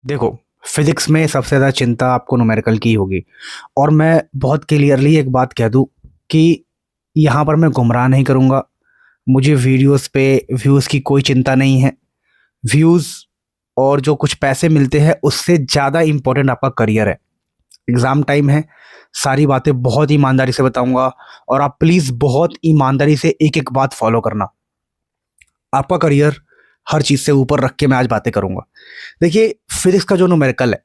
देखो, फिजिक्स में सबसे ज़्यादा चिंता आपको न्यूमेरिकल की होगी। और मैं बहुत क्लियरली एक बात कह दूं कि यहाँ पर मैं गुमराह नहीं करूँगा। मुझे वीडियोस पे व्यूज़ की कोई चिंता नहीं है। व्यूज़ और जो कुछ पैसे मिलते हैं उससे ज़्यादा इम्पोर्टेंट आपका करियर है। एग्ज़ाम टाइम है, सारी बातें बहुत ईमानदारी से बताऊंगा और आप प्लीज़ बहुत ईमानदारी से एक एक बात फॉलो करना। आपका करियर हर चीज़ से ऊपर रख के मैं आज बातें करूंगा। देखिए, फिजिक्स का जो न्यूमेरिकल है,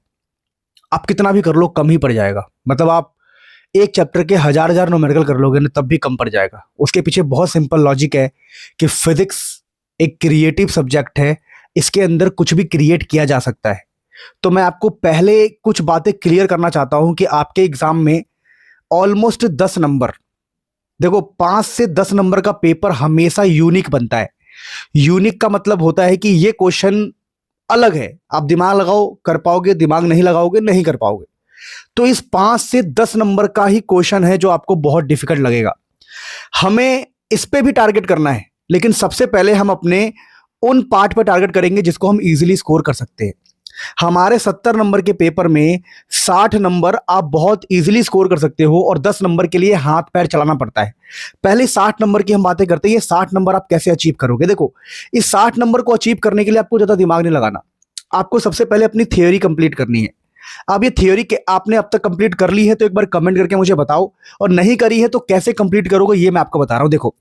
आप कितना भी कर लो कम ही पड़ जाएगा। मतलब आप एक चैप्टर के हजार हजार न्यूमेरिकल कर लोगे ना तब भी कम पड़ जाएगा। उसके पीछे बहुत सिंपल लॉजिक है कि फिजिक्स एक क्रिएटिव सब्जेक्ट है। इसके अंदर कुछ भी क्रिएट किया जा सकता है। तो मैं आपको पहले कुछ बातें क्लियर करना चाहता हूं कि आपके एग्जाम में ऑलमोस्ट 10 नंबर, देखो 5 से 10 नंबर का पेपर हमेशा यूनिक बनता है। यूनिक का मतलब होता है कि ये क्वेश्चन अलग है। आप दिमाग लगाओ कर पाओगे, दिमाग नहीं लगाओगे नहीं कर पाओगे। तो इस 5 से 10 नंबर का ही क्वेश्चन है जो आपको बहुत डिफिकल्ट लगेगा। हमें इस पे भी टारगेट करना है, लेकिन सबसे पहले हम अपने उन पार्ट पर टारगेट करेंगे जिसको हम इजीली स्कोर कर सकते हैं। हमारे 70 नंबर के पेपर में 60 नंबर आप बहुत इजीली स्कोर कर सकते हो और 10 नंबर के लिए हाथ पैर चलाना पड़ता है। पहले 60 नंबर की हम बातें करते हैं। ये 60 नंबर आप कैसे अचीव करोगे? देखो, इस 60 नंबर को अचीव करने के लिए आपको ज्यादा दिमाग नहीं लगाना। आपको सबसे पहले अपनी थियोरी कंप्लीट करनी है। अब ये थियोरी के आपने अब तक कंप्लीट कर ली है तो एक बार कमेंट करके मुझे बताओ, और नहीं करी है तो कैसे कंप्लीट करोगे ये मैं आपको बता रहा हूं। देखो,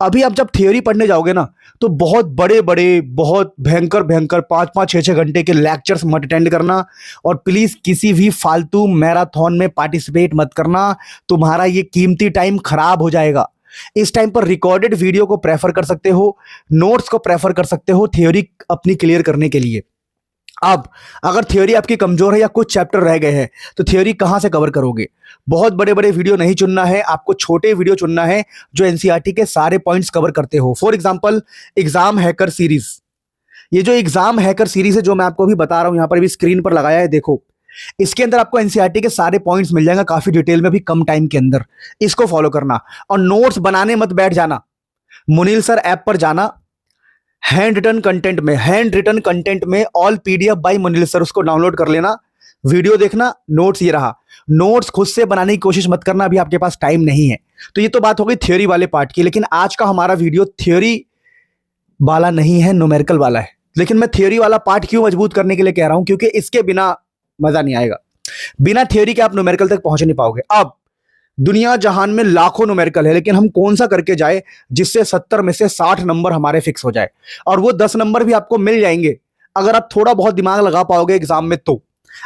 अभी आप जब थियोरी पढ़ने जाओगे ना तो बहुत बड़े बड़े, बहुत भयंकर भयंकर 5-5 6-6 घंटे के लेक्चर्स मत अटेंड करना। और प्लीज किसी भी फालतू मैराथन में पार्टिसिपेट मत करना। तुम्हारा ये कीमती टाइम खराब हो जाएगा। इस टाइम पर रिकॉर्डेड वीडियो को प्रेफर कर सकते हो, नोट्स को प्रेफर कर सकते हो थियोरी अपनी क्लियर करने के लिए। अब अगर थ्योरी आपकी कमजोर है या कुछ चैप्टर रह गए हैं तो थ्योरी कहां से कवर करोगे? बहुत बड़े बड़े वीडियो नहीं चुनना है, आपको छोटे वीडियो चुनना है जो एनसीईआरटी के सारे पॉइंट्स कवर करते हो। For example, exam hacker series. ये जो एग्जाम हैकर सीरीज है जो मैं आपको अभी बता रहा हूं, यहां पर भी स्क्रीन पर लगाया है, देखो। इसके अंदर आपको एनसीईआरटी के सारे पॉइंट्स मिल जाएंगे काफी डिटेल में भी, कम टाइम के अंदर। इसको फॉलो करना और नोट्स बनाने मत बैठ जाना। मुनील सर ऐप पर जाना, हैंड रिटन कंटेंट में all PDF by Munil sir, उसको डाउनलोड कर लेना, वीडियो देखना, नोट्स ये रहा। नोट्स खुद से बनाने की कोशिश मत करना, अभी आपके पास टाइम नहीं है। तो ये तो बात हो गई थ्योरी वाले पार्ट की, लेकिन आज का हमारा वीडियो थ्योरी वाला नहीं है, न्यूमेरिकल वाला है। लेकिन मैं थ्योरी वाला पार्ट क्यों मजबूत करने के लिए कह रहा हूं, क्योंकि इसके बिना मजा नहीं आएगा। बिना थ्योरी के आप न्यूमेरिकल तक पहुंच नहीं पाओगे। अब दुनिया जहान में लाखों न्यूमेरिकल है, लेकिन हम कौन सा करके जाए जिससे 70 में से 60 नंबर हमारे फिक्स हो जाए, और वो 10 नंबर भी आपको मिल जाएंगे अगर आप थोड़ा बहुत दिमाग लगा पाओगे एग्जाम में तो।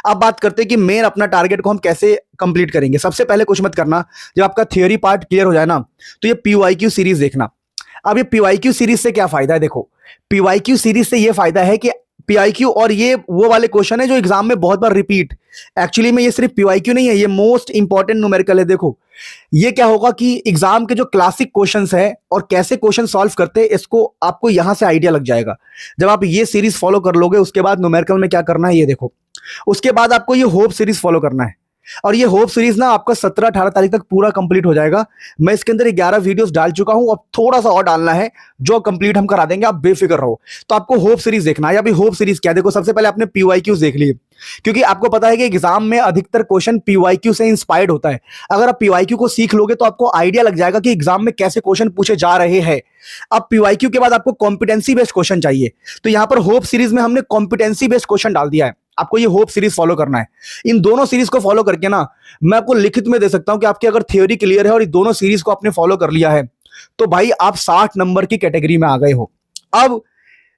अब बात करते हैं कि मेन अपना टारगेट को हम कैसे कंप्लीट करेंगे। सबसे पहले कुछ मत करना, जब आपका थियोरी पार्ट क्लियर हो जाए ना तो ये पीवाईक्यू सीरीज देखना। अब ये पीवाईक्यू सीरीज से क्या फायदा है? देखो, पीवाईक्यू सीरीज से ये फायदा है कि पीआईक्यू, और ये वो वाले क्वेश्चन है जो एग्जाम में बहुत बार रिपीट, एक्चुअली में ये सिर्फ पीवाईक्यू नहीं है, ये मोस्ट इंपॉर्टेंट न्यूमेरिकल है। देखो, ये क्या होगा कि एग्जाम के जो क्लासिक क्वेश्चंस है और कैसे क्वेश्चन सॉल्व करते हैं, इसको आपको यहां से आइडिया लग जाएगा जब आप ये सीरीज फॉलो कर लोगे। उसके बाद न्यूमेरिकल में क्या करना है ये देखो। उसके बाद आपको ये होप सीरीज फॉलो करना है, और ये होप सीरीज ना आपका 17-18 तारीख तक पूरा कंप्लीट हो जाएगा। मैं इसके अंदर 11 वीडियोस डाल चुका हूं, अब थोड़ा सा और डालना है जो कंप्लीट हम करा देंगे, आप बेफिक्र रहो। तो आपको होप सीरीज देखना है। अभी होप सीरीज क्या, देखो सबसे पहले आपने पीवाईक्यूज देख लिए, क्योंकि आपको पता है कि एग्जाम में अधिकतर क्वेश्चन पीवाईक्यू से इंस्पायर्ड होता है। अगर आप पीवाईक्यू को सीख लोगे तो आपको आइडिया लग जाएगा कि एग्जाम में कैसे क्वेश्चन पूछे जा रहे हैं। अब पीवाईक्यू के बाद आपको कॉम्पिटेंसी बेस्ड क्वेश्चन चाहिए, तो यहां पर होप सीरीज में हमने कॉम्पिटेंसी बेस्ड क्वेश्चन डाल दिया है। आपको ये होप सीरीज फॉलो करना है। इन दोनों सीरीज को फॉलो करके ना मैं आपको लिखित में दे सकता हूं कि आपकी अगर थ्योरी क्लियर है और ये दोनों सीरीज को आपने फॉलो कर लिया है तो भाई आप 60 नंबर की कैटेगरी में आ गए हो। अब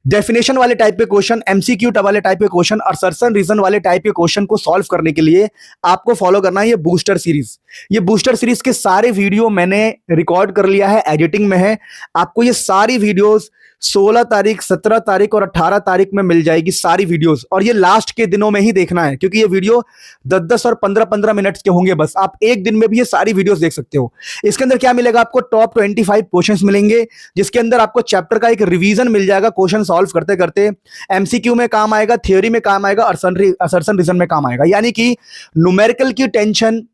डेफिनेशन वाले टाइप के क्वेश्चन, एमसीक्यू वाले टाइप के क्वेश्चन, असर्शन रीजन वाले टाइप के क्वेश्चन को सॉल्व करने के लिए आपको फॉलो करना है ये बूस्टर सीरीज। ये बूस्टर सीरीज के सारे वीडियो मैंने रिकॉर्ड कर लिया है, एडिटिंग में है। आपको ये सारी वीडियोस 16 तारीख, 17 तारीख और 18 तारीख में मिल जाएगी सारी वीडियोस, और ये लास्ट के दिनों में ही देखना है क्योंकि ये वीडियो 10-10 और 15-15 मिनट के होंगे बस। आप एक दिन में भी ये सारी वीडियोस देख सकते हो। इसके अंदर क्या मिलेगा आपको? टॉप 25 क्वेश्चंस मिलेंगे, जिसके अंदर आपको चैप्टर का एक रिवीजन मिल जाएगा क्वेश्चन सॉल्व करते करते। एमसीक्यू में काम आएगा, थ्योरी में काम आएगा, असर्शन रीजन में काम आएगा। यानी कि न्यूमेरिकल की टेंशन,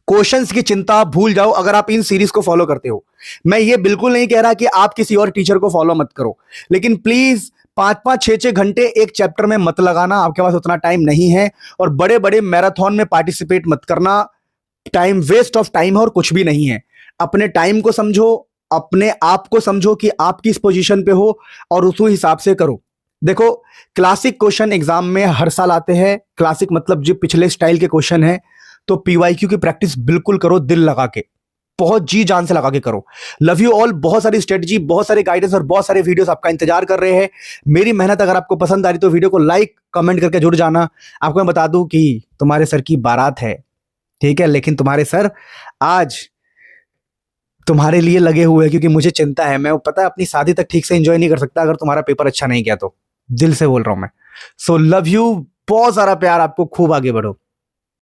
क्वेश्चंस की चिंता आप भूल जाओ अगर आप इन सीरीज को फॉलो करते हो। मैं ये बिल्कुल नहीं कह रहा कि आप किसी और टीचर को फॉलो मत करो, लेकिन प्लीज 5-5 6-6 घंटे एक चैप्टर में मत लगाना, आपके पास उतना टाइम नहीं है। और बड़े बड़े मैराथन में पार्टिसिपेट मत करना, टाइम वेस्ट ऑफ टाइम है और कुछ भी नहीं है। अपने टाइम को समझो, अपने आप को समझो कि आप किस पोजीशन पे हो और उसी हिसाब से करो। देखो, क्लासिक क्वेश्चन एग्जाम में हर साल आते हैं। क्लासिक मतलब जो पिछले स्टाइल के क्वेश्चन है, तो पीवाईक्यू की प्रैक्टिस बिल्कुल करो, दिल लगा के, बहुत जी जान से लगा के करो। Love you all. बहुत सारी स्ट्रेटजी, बहुत सारे गाइडेंस और बहुत सारे वीडियोस आपका इंतजार कर रहे हैं। मेरी मेहनत अगर आपको पसंद आ रही तो वीडियो को लाइक कमेंट करके जुड़ जाना। आपको मैं बता दूं कि तुम्हारे सर की बारात है, ठीक है, लेकिन तुम्हारे सर आज तुम्हारे लिए लगे हुए हैं, क्योंकि मुझे चिंता है। मैं पता है अपनी शादी तक ठीक से एंजॉय नहीं कर सकता अगर तुम्हारा पेपर अच्छा नहीं गया तो। दिल से बोल रहा हूं मैं। सो लव यू, बहुत सारा प्यार आपको, खूब आगे बढ़ो।